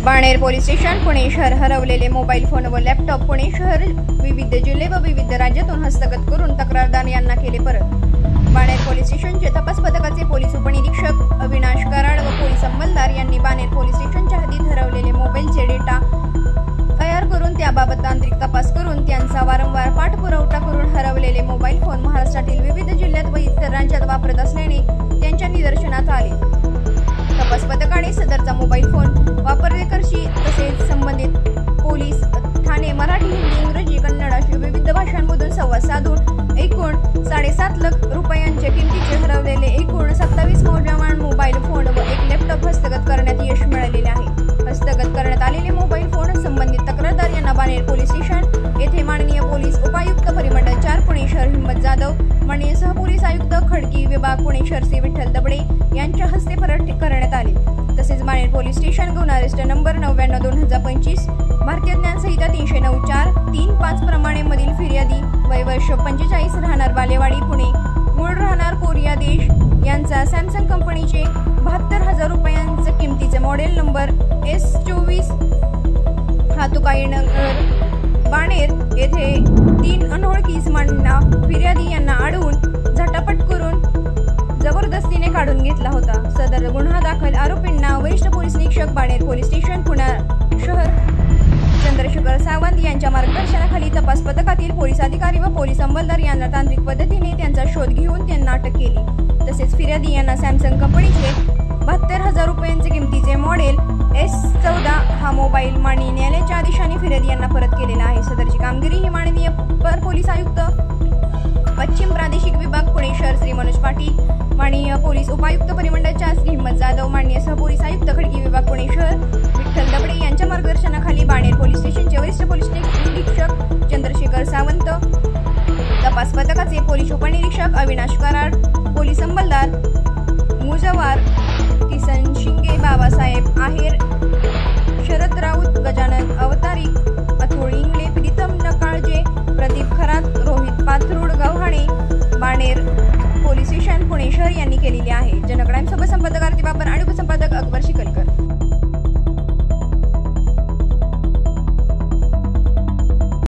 Baner police station Pune शहर हरवलेले mobile phone व लॅपटॉप पुणे शहर विविध जिल्हे व विविध राज्यातून हस्तगत करून तक्रारदार यांना केले परत। बाणेर पोलीस स्टेशनचे तपास पथकाचे पोलीस उपनिरीक्षक अविनाश कराड व पोलीस अंमलदार यांनी बाणेर पोलीस स्टेशनच्या हद्दीत हरवलेले मोबाईलचे डेटा तयार करून त्याबाबत तांत्रिक तपास करून त्यांचा वारंवार पाठपुरावा करून हरवलेले मोबाईल फोन महाराष्ट्रातील विविध जिल्ह्यात व इतर राज्यात वापरत असल्याने त्यांच्या निदर्शनास आले। तपास पथकाने सदरचा मोबाईल फोन वापरकर्त्यांशी तसेच संबंधित पोलीस ठाणे मराठी हिंदी इंग्रजी कन्नड अशा विविध भाषांमधून संवाद साधून एकूण 7.5 लाख रुपयांच्या किमतीचे हरवलेले एकूण 27 मौल्यवान मोबाईल फोन व एक लॅपटॉप हस्तगत करण्यात यश मिळालेले आहे। हस्तगत करण्यात आलेले मोबाईल फोन संबंधित तक्रारदार यांना बाणेर पोलीस स्टेशन येथे माननीय पोलीस उपायुक्त परिमंडळ 4 पुणे शहर हिम्मत जाधव, माननीय सहपोलीस आयुक्त खडकी विभाग पुणे शहर श्री विठ्ठल दबडे यांच्या हस्ते परत करण्यात आले। तसेच बाणेर पोलीस स्टेशन गुन्हा रजिस्टर नंबर 99/2025 भारतीय ज्ञान संहिता 309/4-3-5 प्रमाणे मधील फिर्यादी वय वर्ष 45 राहणार बालेवाडी पुणे मूळ राहणार कोरिया देश यांचा सॅमसंग कंपनीचे 72,000 रुपयांचे किमतीचे मॉडेल नंबर S24 हातुकाईनगर बाणेर येथे 3 अनोळखी इसमांना फिर्यादी यांना अडवून झटापट करून जबरदस्तीने काढून घेतला होता। सदर गुन्हा दाखल आरोपींना वरिष्ठ पोलीस निरीक्षक बाणेर पोलीस स्टेशन पुणे शहर चंद्रशेखर सावंत यांच्या मार्गदर्शनाखाली तपास पथकातील पोलीस अधिकारी व पोलीस अंमलदार यांना तांत्रिक पद्धतीने त्यांचा शोध घेऊन त्यांना अटक केली। तसेच फिर्यादी यांना सॅमसंग कंपनीचे 72,000 रुपयांचे किमतीचे मॉडेल S14 हा मोबाईल माननीय न्यायालयाच्या आदेशाने फिर्यादी यांना परत केलेला आहे। सदरची कामगिरी ही माननीय पोलीस आयुक्त पश्चिम प्रादेशिक विभाग पुणे शहर श्री मनोज पाटील, माननीय पोलीस उपायुक्त परिमंडळ 4 श्री हिम्मत जाधव, माननीय सहपोलीस आयुक्त खडकी विभाग पुणे शहर विठ्ठल दबडे यांच्या मार्गदर्शनाखाली बाणेर पोलीस स्टेशनचे वरिष्ठ पोलीस निरीक्षक चंद्रशेखर सावंत, तपास पथकाचे पोलीस उपनिरीक्षक अविनाश कराड, पोलीस अंमलदार मुजवार किसन शिंगे, बाबासाहेब आहेर, शरद